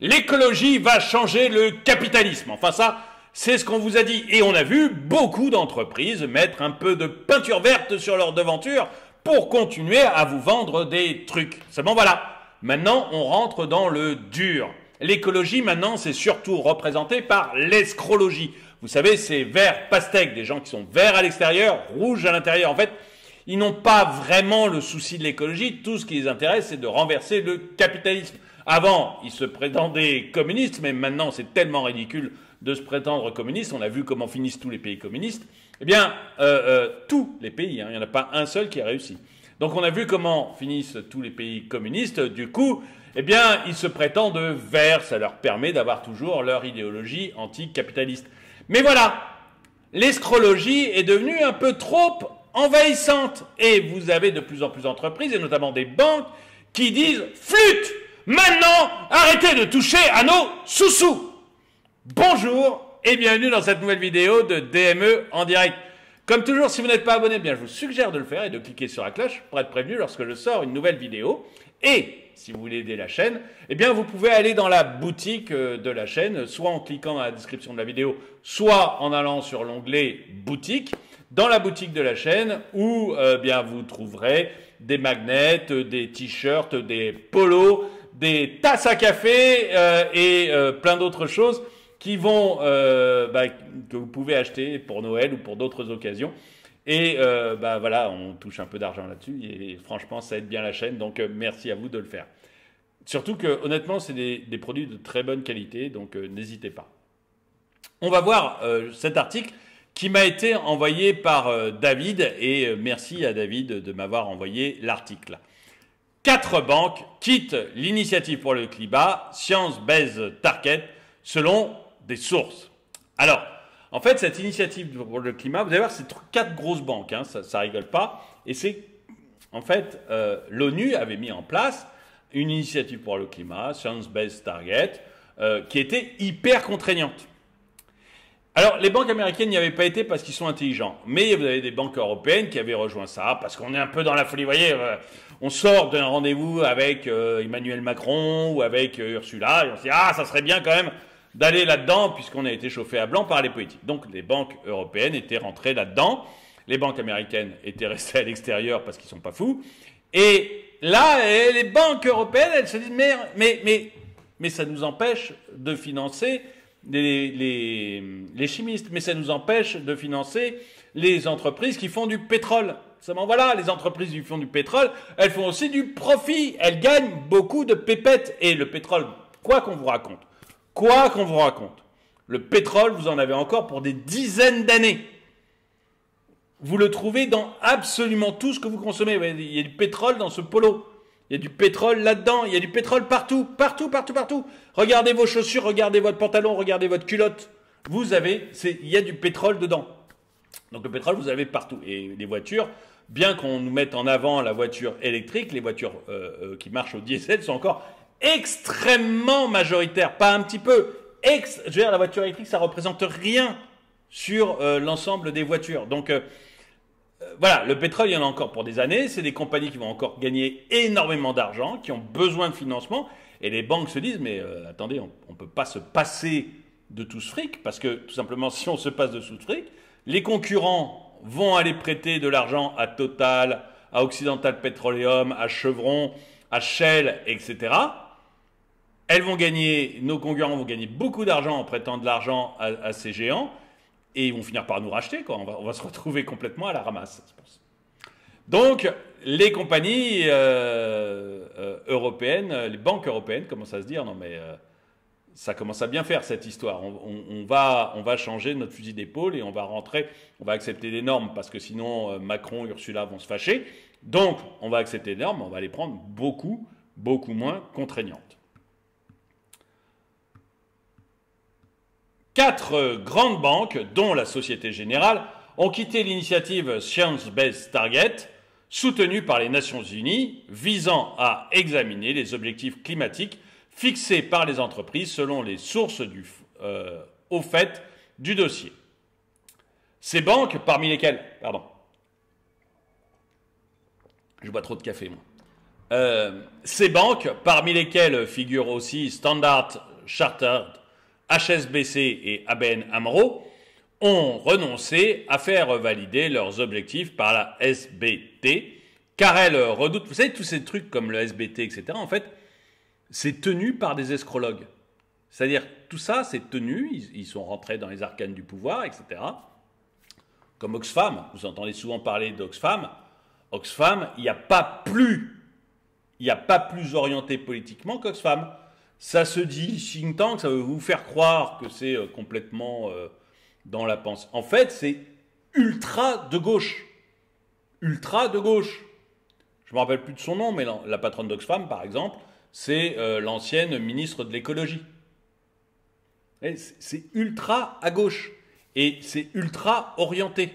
L'écologie va changer le capitalisme. Enfin ça, c'est ce qu'on vous a dit. Et on a vu beaucoup d'entreprises mettre un peu de peinture verte sur leur devanture pour continuer à vous vendre des trucs. Seulement voilà, maintenant on rentre dans le dur. L'écologie maintenant c'est surtout représenté par l'escrologie. Vous savez, c'est vert pastèque, des gens qui sont verts à l'extérieur, rouges à l'intérieur. En fait, ils n'ont pas vraiment le souci de l'écologie. Tout ce qui les intéresse, c'est de renverser le capitalisme. Avant, ils se prétendaient communistes, mais maintenant, c'est tellement ridicule de se prétendre communiste. On a vu comment finissent tous les pays communistes. Eh bien, tous les pays, hein, il n'y en a pas un seul qui a réussi. Donc, on a vu comment finissent tous les pays communistes. Du coup, eh bien, ils se prétendent verts. Ça leur permet d'avoir toujours leur idéologie anticapitaliste. Mais voilà, l'escrologie est devenue un peu trop envahissante. Et vous avez de plus en plus d'entreprises, et notamment des banques, qui disent « Flûte ! Maintenant, arrêtez de toucher à nos sous-sous !» Bonjour et bienvenue dans cette nouvelle vidéo de DME en direct. Comme toujours, si vous n'êtes pas abonné, bien, je vous suggère de le faire et de cliquer sur la cloche pour être prévenu lorsque je sors une nouvelle vidéo. Et si vous voulez aider la chaîne, eh bien, vous pouvez aller dans la boutique de la chaîne, soit en cliquant dans la description de la vidéo, soit en allant sur l'onglet boutique, dans la boutique de la chaîne, où bien, vous trouverez des magnets, des t-shirts, des polos, des tasses à café et plein d'autres choses qui vont, que vous pouvez acheter pour Noël ou pour d'autres occasions. Et voilà, on touche un peu d'argent là-dessus et franchement, ça aide bien la chaîne, donc merci à vous de le faire. Surtout que, honnêtement, c'est des produits de très bonne qualité, donc n'hésitez pas. On va voir cet article qui m'a été envoyé par David, et merci à David de m'avoir envoyé l'article. 4 banques quittent l'initiative pour le climat, Science Based Target, selon des sources. Alors, en fait, cette initiative pour le climat, vous allez voir, c'est 4 grosses banques, hein, ça rigole pas. Et c'est, en fait, l'ONU avait mis en place une initiative pour le climat, Science Based Target, qui était hyper contraignante. Alors, les banques américaines n'y avaient pas été parce qu'ils sont intelligents. Mais vous avez des banques européennes qui avaient rejoint ça, parce qu'on est un peu dans la folie. Vous voyez, on sort d'un rendez-vous avec Emmanuel Macron ou avec Ursula, et on se dit, ah, ça serait bien quand même d'aller là-dedans, puisqu'on a été chauffé à blanc par les politiques. Donc, les banques européennes étaient rentrées là-dedans. Les banques américaines étaient restées à l'extérieur parce qu'ils sont pas fous. Et là, les banques européennes, elles se disent, mais ça nous empêche de financer les chimistes, mais ça nous empêche de financer les entreprises qui font du pétrole. Seulement voilà, les entreprises qui font du pétrole, elles font aussi du profit, elles gagnent beaucoup de pépettes. Et le pétrole, quoi qu'on vous raconte, le pétrole, vous en avez encore pour des dizaines d'années. Vous le trouvez dans absolument tout ce que vous consommez. Il y a du pétrole dans ce polo. Il y a du pétrole là-dedans, il y a du pétrole partout, partout. Regardez vos chaussures, regardez votre pantalon, regardez votre culotte. Il y a du pétrole dedans. Donc le pétrole, vous avez partout. Et les voitures, bien qu'on nous mette en avant la voiture électrique, les voitures qui marchent au diesel sont encore extrêmement majoritaires. Pas un petit peu. Je veux dire, la voiture électrique, ça représente rien sur l'ensemble des voitures. Donc voilà, le pétrole, il y en a encore pour des années. C'est des compagnies qui vont encore gagner énormément d'argent, qui ont besoin de financement. Et les banques se disent, mais attendez, on ne peut pas se passer de tout ce fric, parce que tout simplement, si on se passe de tout ce fric, les concurrents vont aller prêter de l'argent à Total, à Occidental Petroleum, à Chevron, à Shell, etc. Nos concurrents vont gagner beaucoup d'argent en prêtant de l'argent à ces géants. Et ils vont finir par nous racheter, quoi. On va se retrouver complètement à la ramasse, je pense. Donc, les compagnies européennes, les banques européennes commencent à se dire, non mais ça commence à bien faire cette histoire. On va changer notre fusil d'épaule et on va accepter des normes parce que sinon Macron, Ursula vont se fâcher. Donc, on va accepter des normes, on va les prendre beaucoup moins contraignantes. 4 grandes banques, dont la Société Générale, ont quitté l'initiative Science Based Target, soutenue par les Nations Unies, visant à examiner les objectifs climatiques fixés par les entreprises selon les sources au fait du dossier. Ces banques, parmi lesquelles... Pardon. Je bois trop de café, moi. Ces banques, parmi lesquelles figurent aussi Standard Chartered, HSBC et ABN AMRO, ont renoncé à faire valider leurs objectifs par la SBT, car elles redoutent, vous savez, tous ces trucs comme le SBT, etc., en fait, c'est tenu par des escrologues. C'est-à-dire, tout ça, c'est tenu, ils sont rentrés dans les arcanes du pouvoir, etc., comme Oxfam, vous entendez souvent parler d'Oxfam. Oxfam, il n'y a pas plus orienté politiquement qu'Oxfam. Ça se dit think tank, ça veut vous faire croire que c'est complètement dans la pensée. En fait, c'est ultra de gauche. Ultra de gauche. Je ne me rappelle plus de son nom, mais la patronne d'Oxfam, par exemple, c'est l'ancienne ministre de l'écologie. C'est ultra à gauche. Et c'est ultra orienté.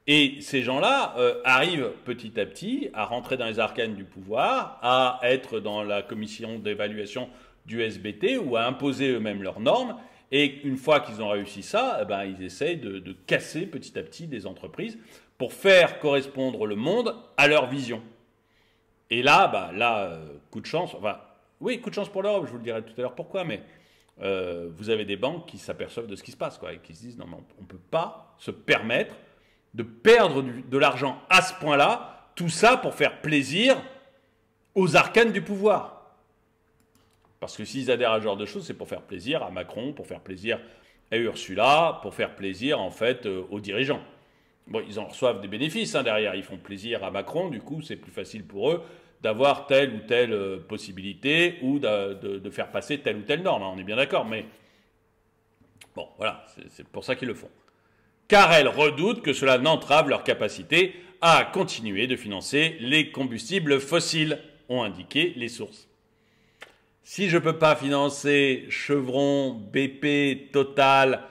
Et ces gens-là arrivent petit à petit à rentrer dans les arcanes du pouvoir, à être dans la commission d'évaluation du SBT ou à imposer eux-mêmes leurs normes. Et une fois qu'ils ont réussi ça, eh ben, ils essayent de casser petit à petit des entreprises pour faire correspondre le monde à leur vision. Et là, coup de chance, enfin, oui, coup de chance pour l'Europe, je vous le dirai tout à l'heure pourquoi, mais vous avez des banques qui s'aperçoivent de ce qui se passe, quoi, et qui se disent non, mais on ne peut pas se permettre de perdre de l'argent à ce point-là, tout ça pour faire plaisir aux arcanes du pouvoir. Parce que s'ils adhèrent à ce genre de choses, c'est pour faire plaisir à Macron, pour faire plaisir à Ursula, pour faire plaisir en fait aux dirigeants. Bon, ils en reçoivent des bénéfices derrière, ils font plaisir à Macron, du coup c'est plus facile pour eux d'avoir telle ou telle possibilité ou de faire passer telle ou telle norme, on est bien d'accord, mais bon, voilà, c'est pour ça qu'ils le font. Car elles redoutent que cela n'entrave leur capacité à continuer de financer les combustibles fossiles, ont indiqué les sources. Si je ne peux pas financer Chevron, BP, Total,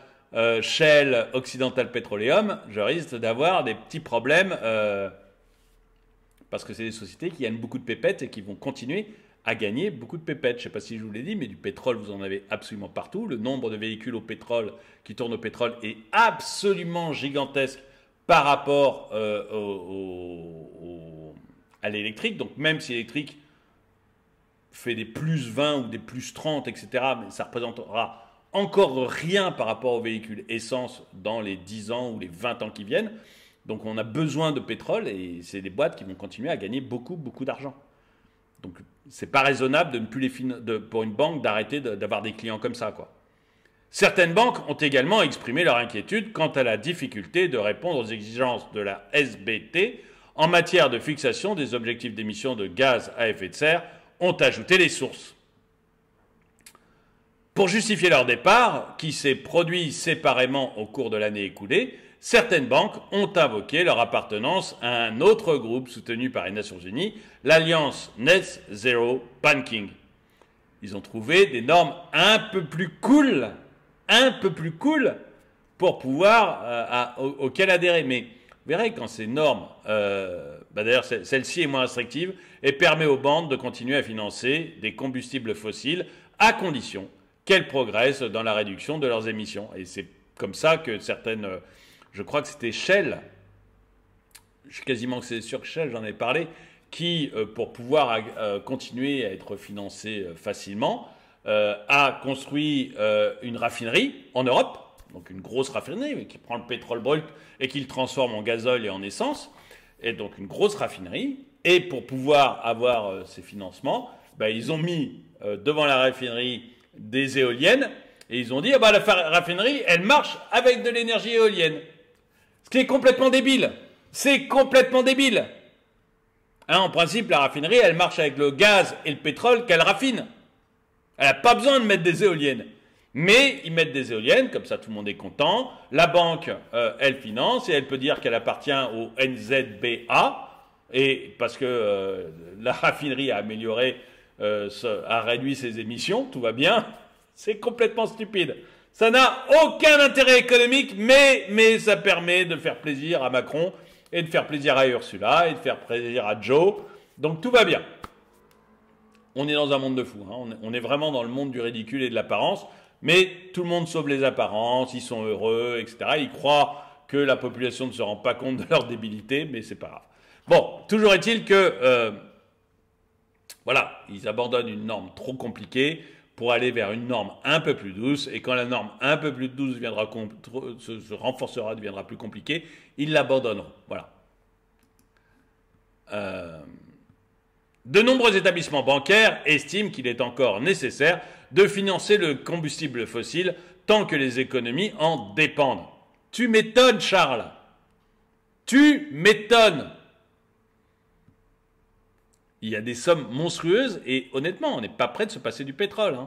Shell, Occidental Petroleum, je risque d'avoir des petits problèmes parce que c'est des sociétés qui gagnent beaucoup de pépettes et qui vont continuer à gagner beaucoup de pépettes. Je ne sais pas si je vous l'ai dit, mais du pétrole, vous en avez absolument partout. Le nombre de véhicules au pétrole qui tournent au pétrole est absolument gigantesque par rapport à l'électrique. Donc même si l'électrique fait des plus 20 ou des plus 30, etc., mais ça représentera encore rien par rapport aux véhicules essence dans les 10 ans ou les 20 ans qui viennent. Donc on a besoin de pétrole et c'est des boîtes qui vont continuer à gagner beaucoup, beaucoup d'argent. Donc c'est pas raisonnable de ne plus pour une banque d'arrêter d'avoir des clients comme ça, quoi. Certaines banques ont également exprimé leur inquiétude quant à la difficulté de répondre aux exigences de la SBT en matière de fixation des objectifs d'émissions de gaz à effet de serre, ont ajouté les sources. Pour justifier leur départ, qui s'est produit séparément au cours de l'année écoulée, certaines banques ont invoqué leur appartenance à un autre groupe soutenu par les Nations Unies, l'Alliance Net Zero Banking. Ils ont trouvé des normes un peu plus cool pour pouvoir auxquelles adhérer. Mais vous verrez, quand ces normes, d'ailleurs celle-ci est moins restrictive et permet aux banques de continuer à financer des combustibles fossiles à condition qu'elles progressent dans la réduction de leurs émissions. Et c'est comme ça que certaines... je crois que c'était Shell, je suis quasiment sûr que Shell, j'en ai parlé, qui, pour pouvoir continuer à être financé facilement, a construit une raffinerie en Europe, donc une grosse raffinerie qui prend le pétrole brut et qui le transforme en gazole et en essence, et donc une grosse raffinerie. Et pour pouvoir avoir ces financements, ils ont mis devant la raffinerie des éoliennes, et ils ont dit, la raffinerie, elle marche avec de l'énergie éolienne. Ce qui est complètement débile. C'est complètement débile. En principe, la raffinerie, elle marche avec le gaz et le pétrole qu'elle raffine. Elle n'a pas besoin de mettre des éoliennes. Mais ils mettent des éoliennes, comme ça tout le monde est content. La banque, elle finance et elle peut dire qu'elle appartient au NZBA. Et parce que la raffinerie a amélioré, a réduit ses émissions, tout va bien. C'est complètement stupide. Ça n'a aucun intérêt économique, mais ça permet de faire plaisir à Macron et de faire plaisir à Ursula et de faire plaisir à Joe. Donc tout va bien. On est dans un monde de fous. On est vraiment dans le monde du ridicule et de l'apparence. Mais tout le monde sauve les apparences, ils sont heureux, etc. Ils croient que la population ne se rend pas compte de leur débilité, mais c'est pas grave. Bon, toujours est-il que Voilà, ils abandonnent une norme trop compliquée pour aller vers une norme un peu plus douce, et quand la norme un peu plus douce se renforcera, deviendra plus compliquée, ils l'abandonneront. Voilà. De nombreux établissements bancaires estiment qu'il est encore nécessaire de financer le combustible fossile tant que les économies en dépendent. Tu m'étonnes, Charles. Tu m'étonnes. Il y a des sommes monstrueuses et honnêtement, on n'est pas prêt de se passer du pétrole.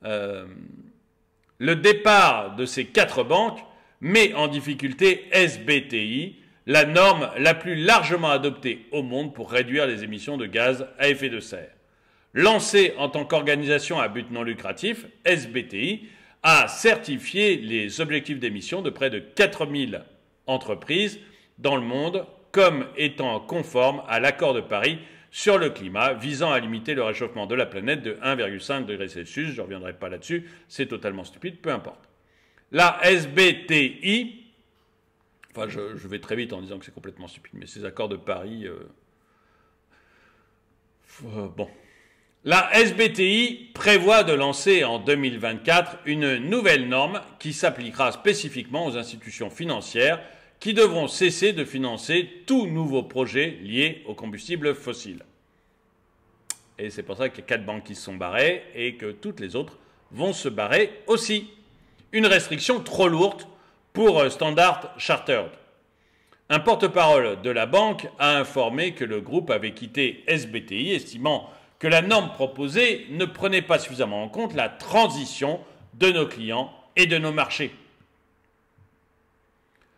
Le départ de ces 4 banques met en difficulté SBTI, la norme la plus largement adoptée au monde pour réduire les émissions de gaz à effet de serre. Lancée en tant qu'organisation à but non lucratif, SBTI a certifié les objectifs d'émissions de près de 4000 entreprises dans le monde comme étant conformes à l'accord de Paris sur le climat visant à limiter le réchauffement de la planète de 1,5 degré Celsius. Je ne reviendrai pas là-dessus, c'est totalement stupide, peu importe. La SBTI, enfin je vais très vite en disant que c'est complètement stupide, mais ces accords de Paris... bon. La SBTI prévoit de lancer en 2024 une nouvelle norme qui s'appliquera spécifiquement aux institutions financières qui devront cesser de financer tout nouveau projet lié aux combustibles fossiles. Et c'est pour ça qu'il y a 4 banques qui se sont barrées et que toutes les autres vont se barrer aussi. Une restriction trop lourde pour Standard Chartered. Un porte-parole de la banque a informé que le groupe avait quitté SBTI, estimant que la norme proposée ne prenait pas suffisamment en compte la transition de nos clients et de nos marchés.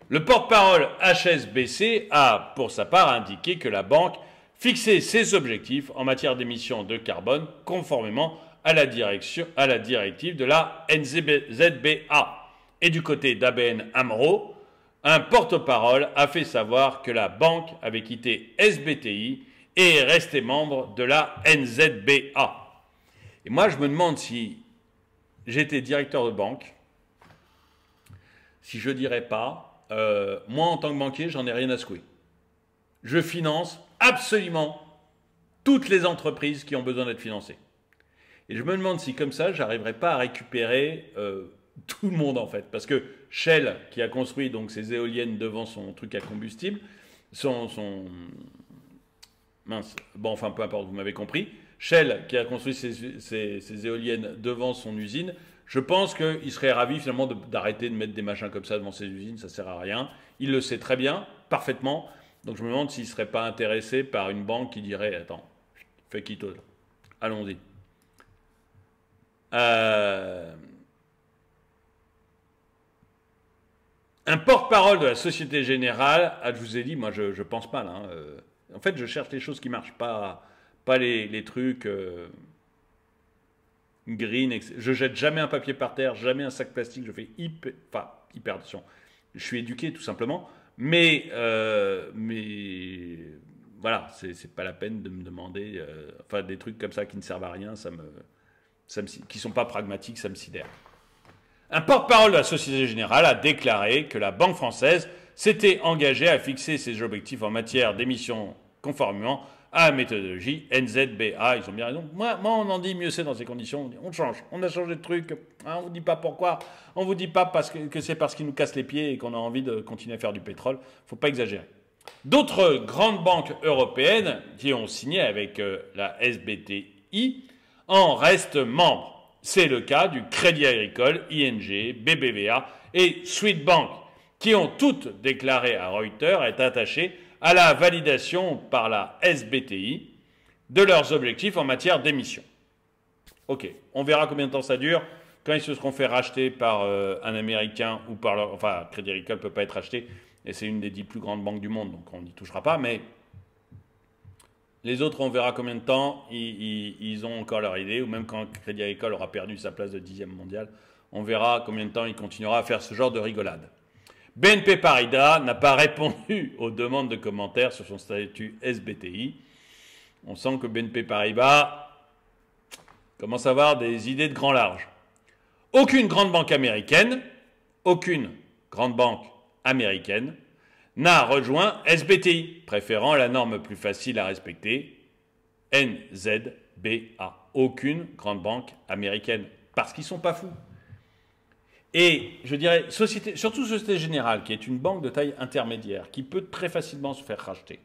Le porte-parole HSBC a, pour sa part, indiqué que la banque fixait ses objectifs en matière d'émissions de carbone conformément à la directive de la NZBA. Et du côté d'ABN AMRO, un porte-parole a fait savoir que la banque avait quitté SBTI et est resté membre de la NZBA. Et moi, je me demande si j'étais directeur de banque, si je ne dirais pas... moi, en tant que banquier, j'en ai rien à secouer. Je finance absolument toutes les entreprises qui ont besoin d'être financées. Et je me demande si, comme ça, j'arriverai pas à récupérer tout le monde, en fait. Parce que Shell, qui a construit donc ses éoliennes devant son truc à combustible, mince, bon, enfin, peu importe, vous m'avez compris. Shell, qui a construit ses éoliennes devant son usine, je pense qu'il serait ravi finalement d'arrêter de mettre des machins comme ça devant ses usines, ça ne sert à rien. Il le sait très bien, parfaitement. Donc je me demande s'il ne serait pas intéressé par une banque qui dirait « Attends, fais quitte, allons-y ». Un porte-parole de la Société Générale, je vous ai dit, moi je pense pas là. En fait, je cherche les choses qui marchent, pas les trucs... green, je jette jamais un papier par terre, jamais un sac plastique, je fais hyper attention. Je suis éduqué tout simplement, mais voilà, c'est pas la peine de me demander, des trucs comme ça qui ne servent à rien, qui sont pas pragmatiques, ça me sidère. Un porte-parole de la Société Générale a déclaré que la Banque française s'était engagée à fixer ses objectifs en matière d'émissions conformément à la méthodologie NZBA. Ils ont bien raison. Moi, on en dit mieux c'est dans ces conditions. On change. On a changé de truc. On ne vous dit pas pourquoi. On ne vous dit pas que c'est parce qu'ils nous cassent les pieds et qu'on a envie de continuer à faire du pétrole. Il ne faut pas exagérer. D'autres grandes banques européennes qui ont signé avec la SBTI en restent membres. C'est le cas du Crédit Agricole, ING, BBVA et Swedbank, qui ont toutes déclaré à Reuters être attachées à la validation par la SBTI de leurs objectifs en matière d'émissions. Ok, on verra combien de temps ça dure. Quand ils se seront fait racheter par un Américain ou par leur... Enfin, Crédit Agricole ne peut pas être racheté, et c'est une des 10 plus grandes banques du monde, donc on n'y touchera pas, mais les autres, on verra combien de temps ils ont encore leur idée, ou même quand Crédit Agricole aura perdu sa place de 10e mondial, on verra combien de temps il continuera à faire ce genre de rigolade. BNP Paribas n'a pas répondu aux demandes de commentaires sur son statut SBTI. On sent que BNP Paribas commence à avoir des idées de grand large. Aucune grande banque américaine n'a rejoint SBTI, préférant la norme plus facile à respecter, NZBA. Aucune grande banque américaine. Parce qu'ils ne sont pas fous. Et je dirais, surtout Société Générale, qui est une banque de taille intermédiaire, qui peut très facilement se faire racheter.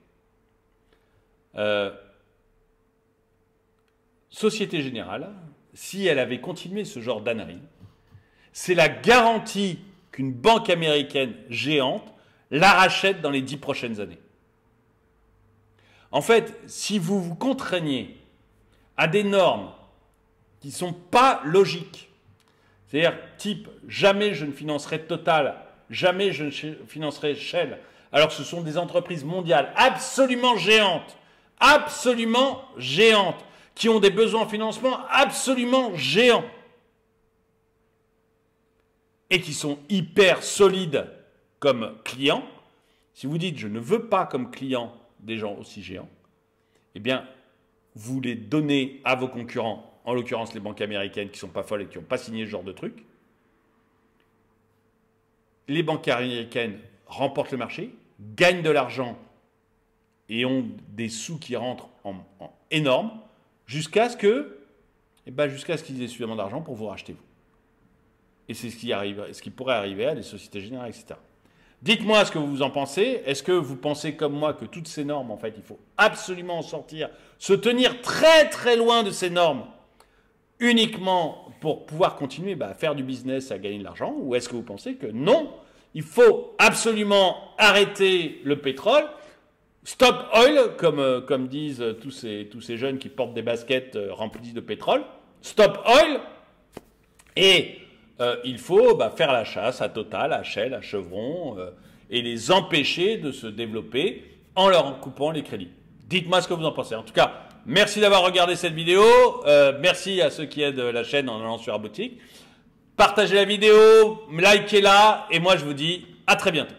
Société Générale, si elle avait continué ce genre d'ânerie, c'est la garantie qu'une banque américaine géante la rachète dans les 10 prochaines années. En fait, si vous vous contraignez à des normes qui ne sont pas logiques, c'est-à-dire type jamais je ne financerai Total, jamais je ne financerai Shell, alors que ce sont des entreprises mondiales absolument géantes, qui ont des besoins en financement absolument géants et qui sont hyper solides comme clients. Si vous dites je ne veux pas comme client des gens aussi géants, eh bien vous les donnez à vos concurrents, en l'occurrence les banques américaines qui ne sont pas folles et qui n'ont pas signé ce genre de truc. Les banques américaines remportent le marché, gagnent de l'argent et ont des sous qui rentrent en énormes jusqu'à ce qu'ils aient suffisamment d'argent pour vous racheter vous. Et c'est ce qui pourrait arriver à des sociétés générales, etc. Dites-moi ce que vous en pensez. Est-ce que vous pensez comme moi que toutes ces normes, en fait, il faut absolument en sortir, se tenir très très loin de ces normes uniquement pour pouvoir continuer à faire du business, à gagner de l'argent? Ou est-ce que vous pensez que non, il faut absolument arrêter le pétrole, stop oil, comme disent tous ces jeunes qui portent des baskets remplies de pétrole, stop oil, et il faut faire la chasse à Total, à Shell, à Chevron, et les empêcher de se développer en leur coupant les crédits. Dites-moi ce que vous en pensez. En tout cas, merci d'avoir regardé cette vidéo. Merci à ceux qui aident la chaîne en allant sur la boutique. Partagez la vidéo, likez-la, et moi je vous dis à très bientôt.